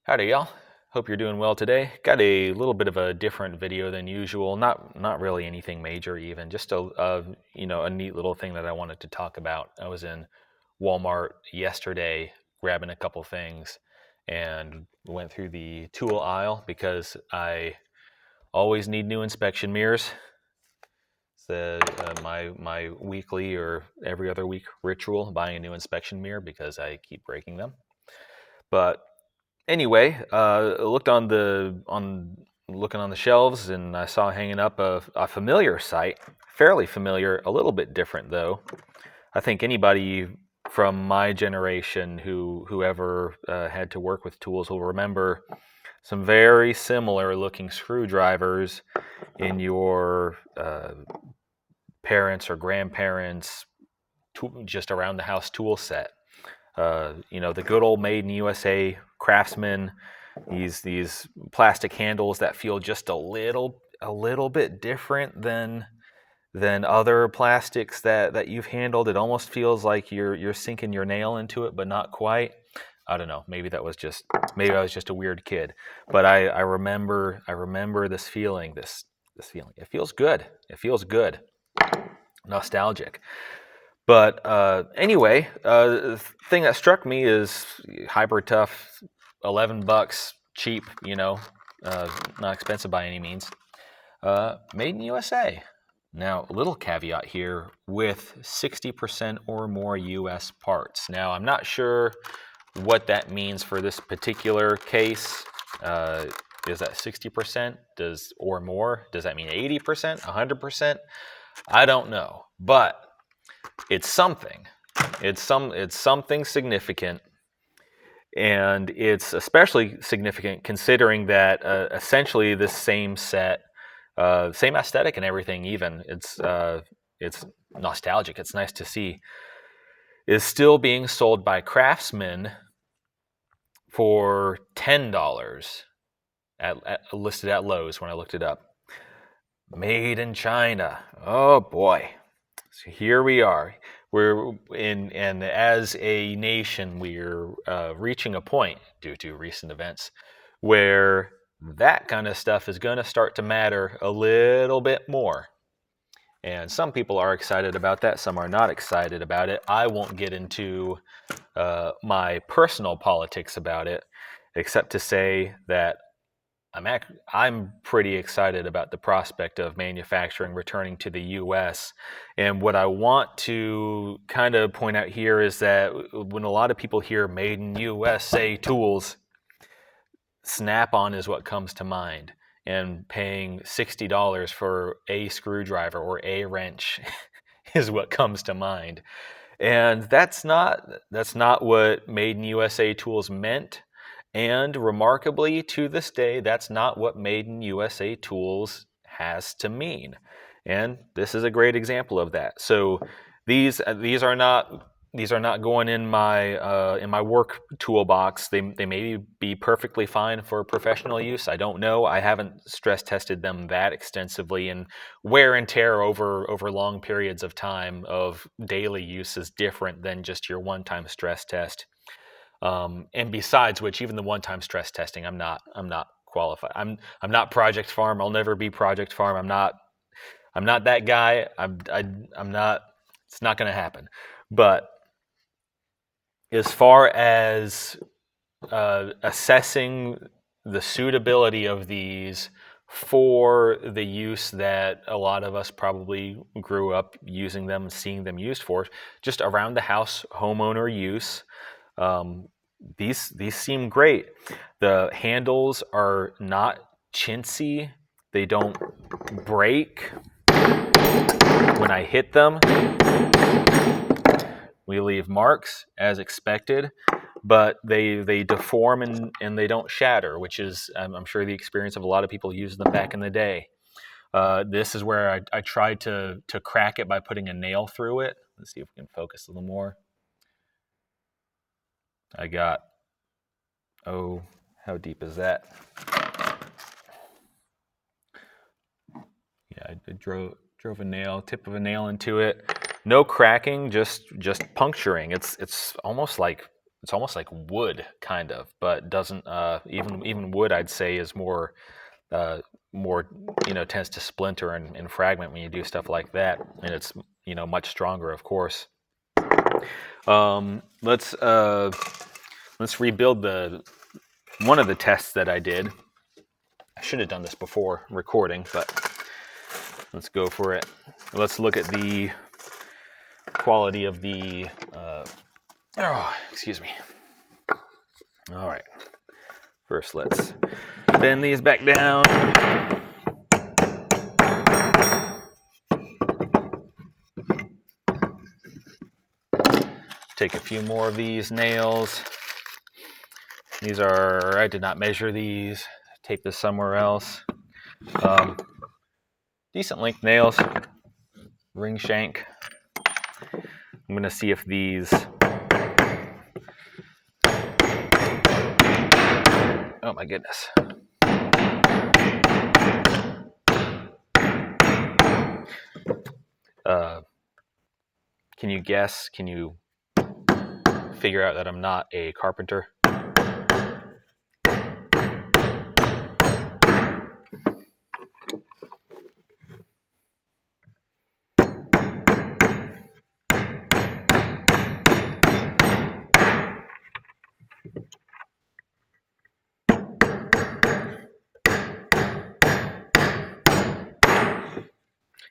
Howdy, y'all. Hope you're doing well today. Got a little bit of a different video than usual. Not really anything major, even just a neat little thing that I wanted to talk about. I was in Walmart yesterday grabbing a couple things and went through the tool aisle because I always need new inspection mirrors. It's my weekly or every other week ritual, buying a new inspection mirror because I keep breaking them. But anyway, looking on the shelves, and I saw hanging up a familiar sight, fairly familiar, a little bit different though. I think anybody from my generation whoever had to work with tools will remember some very similar looking screwdrivers in your parents or grandparents just around the house tool set. The good old made in USA Craftsman, these plastic handles that feel just a little bit different than other plastics that you've handled. It almost feels like you're sinking your nail into it, but not quite. I don't know. Maybe I was just a weird kid, but I remember this feeling. This feeling. It feels good. It feels good. Nostalgic. But anyway, the thing that struck me is Hyper Tough, $11, cheap, not expensive by any means. Made in USA. Now, a little caveat here with 60% or more US parts. Now, I'm not sure what that means for this particular case. Is that 60% or more? Does that mean 80%, 100%? I don't know, but it's something. It's something significant, and it's especially significant considering that essentially this same set, same aesthetic and everything. Even it's nostalgic. It's nice to see. Is still being sold by Craftsman for $10 listed at Lowe's when I looked it up. Made in China. Oh boy. So here we are. And as a nation, we're reaching a point due to recent events where that kind of stuff is going to start to matter a little bit more. And some people are excited about that. Some are not excited about it. I won't get into my personal politics about it, except to say that I'm pretty excited about the prospect of manufacturing returning to the U.S. And what I want to kind of point out here is that when a lot of people hear made in USA tools, Snap-on is what comes to mind. And paying $60 for a screwdriver or a wrench is what comes to mind. And that's not what made in USA tools meant. And remarkably, to this day, that's not what Made in USA tools has to mean. And this is a great example of that. So these are not going in my work toolbox. They may be perfectly fine for professional use. I don't know. I haven't stress tested them that extensively, and wear and tear over long periods of time of daily use is different than just your one-time stress test. And besides which, even the one-time stress testing, I'm not qualified. I'm not Project Farm. I'll never be Project Farm. I'm not that guy. I'm not. It's not going to happen. But as far as assessing the suitability of these for the use that a lot of us probably grew up using them, seeing them used for, just around the house homeowner use. These seem great. The handles are not chintzy. They don't break when I hit them. We leave marks as expected, but they deform and they don't shatter, which is, I'm sure, the experience of a lot of people using them back in the day. This is where I tried to crack it by putting a nail through it. Let's see if we can focus a little more. I got, how deep is that? Yeah, I drove a tip of a nail into it. No cracking, just puncturing. It's almost like it's almost like wood kind of, but doesn't even wood I'd say is more more tends to splinter and fragment when you do stuff like that, and it's much stronger, of course. Let's rebuild one of the tests that I did. I should have done this before recording, but let's go for it. Let's look at the quality of the excuse me. All right, first let's bend these back down. Take a few more of these nails. These are, I did not measure these. Tape this somewhere else. Decent length nails. Ring shank. I'm going to see if these... Oh my goodness. Can you guess? Can you figure out that I'm not a carpenter?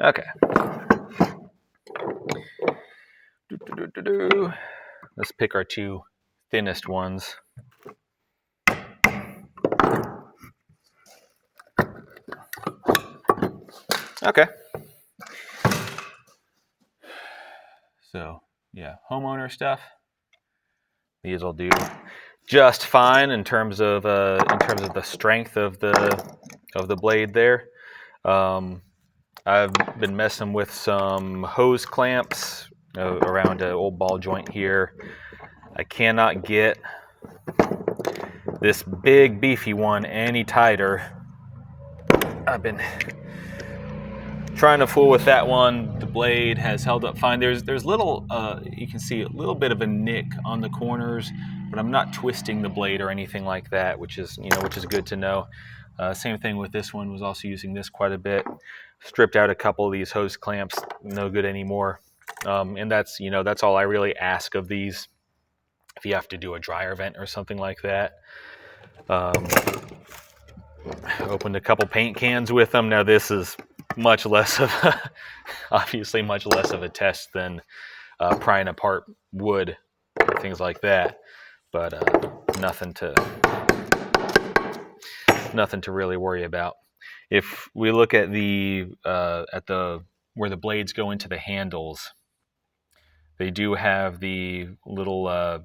Okay. Let's pick our two thinnest ones. Okay. So yeah, homeowner stuff. These will do just fine in terms of the strength of the blade there. I've been messing with some hose clamps around an old ball joint here. I cannot get this big beefy one any tighter. I've been trying to fool with that one. The blade has held up fine. There's little, you can see a little bit of a nick on the corners, but I'm not twisting the blade or anything like that, which is good to know. Same thing with this one. Was also using this quite a bit. Stripped out a couple of these hose clamps, no good anymore. And that's all I really ask of these. If you have to do a dryer vent or something like that. Opened a couple paint cans with them. Now this is much less of obviously much less of a test than prying apart wood, things like that. But nothing to really worry about. If we look at where the blades go into the handles, they do have the little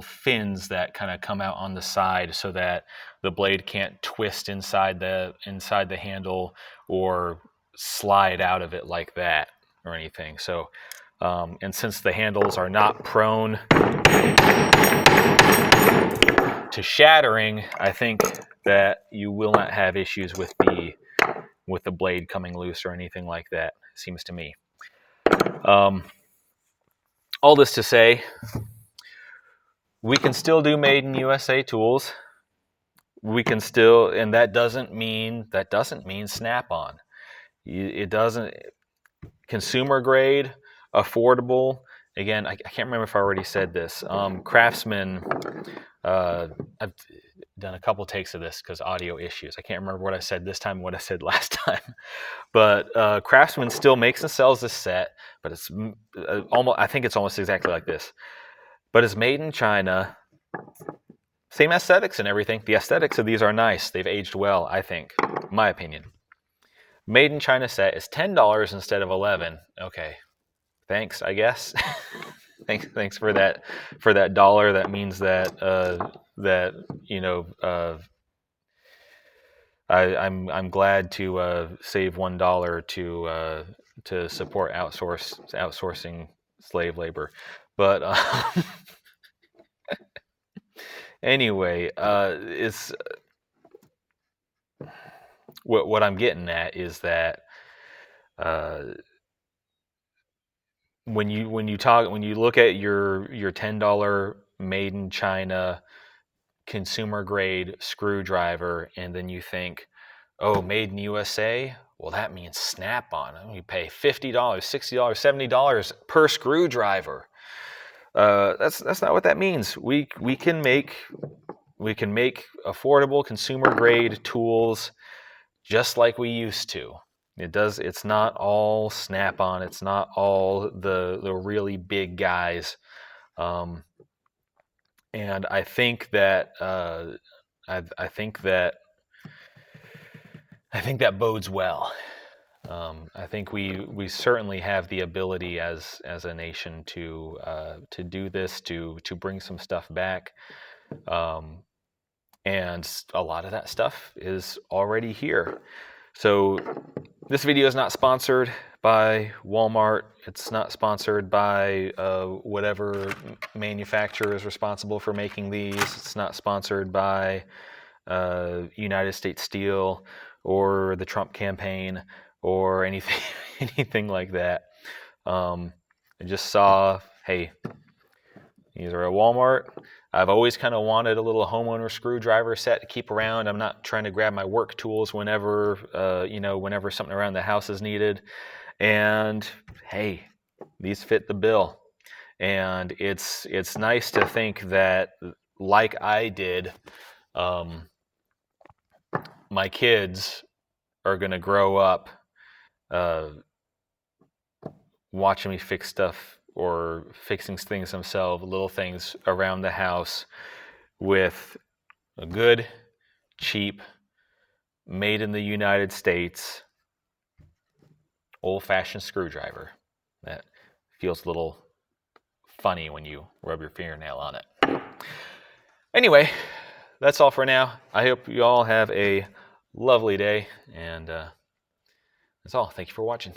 fins that kind of come out on the side so that the blade can't twist inside the handle or slide out of it like that or anything. So, and since the handles are not prone to shattering, I think that you will not have issues with the blade coming loose or anything like that, seems to me. All this to say, we can still do made in USA tools. We can still, and that doesn't mean Snap-on. It doesn't, consumer grade, affordable. Again, I can't remember if I already said this. Craftsman, I've done a couple takes of this because audio issues. I can't remember what I said this time and what I said last time. But Craftsman still makes and sells this set, but it's I think it's almost exactly like this. But it's made in China. Same aesthetics and everything. The aesthetics of these are nice. They've aged well, I think, in my opinion. Made in China set is $10 instead of $11. Okay, thanks, I guess. thanks for that dollar. That means that I'm glad to save $1 to support outsourcing slave labor, but anyway, it's what I'm getting at is that when you look at your $10 made in China, consumer grade screwdriver, and then you think, oh, made in USA? Well, that means Snap-on. You pay $50, $60, $70 per screwdriver. That's not what that means. We can make affordable consumer grade tools just like we used to. It's not all Snap-on. It's not all the really big guys. And I think that I think that bodes well. I think we certainly have the ability as a nation to do this, to bring some stuff back, and a lot of that stuff is already here. So this video is not sponsored by Walmart. It's not sponsored by whatever manufacturer is responsible for making these. It's not sponsored by United States Steel or the Trump campaign or anything like that. I just saw, hey, these are at Walmart. I've always kind of wanted a little homeowner screwdriver set to keep around. I'm not trying to grab my work tools whenever something around the house is needed. And hey, these fit the bill. And it's nice to think that, like I did, my kids are going to grow up watching me fix stuff or fixing things themselves, little things around the house, with a good, cheap, made in the United States, old-fashioned screwdriver that feels a little funny when you rub your fingernail on it. Anyway, that's all for now. I hope you all have a lovely day, and that's all. Thank you for watching.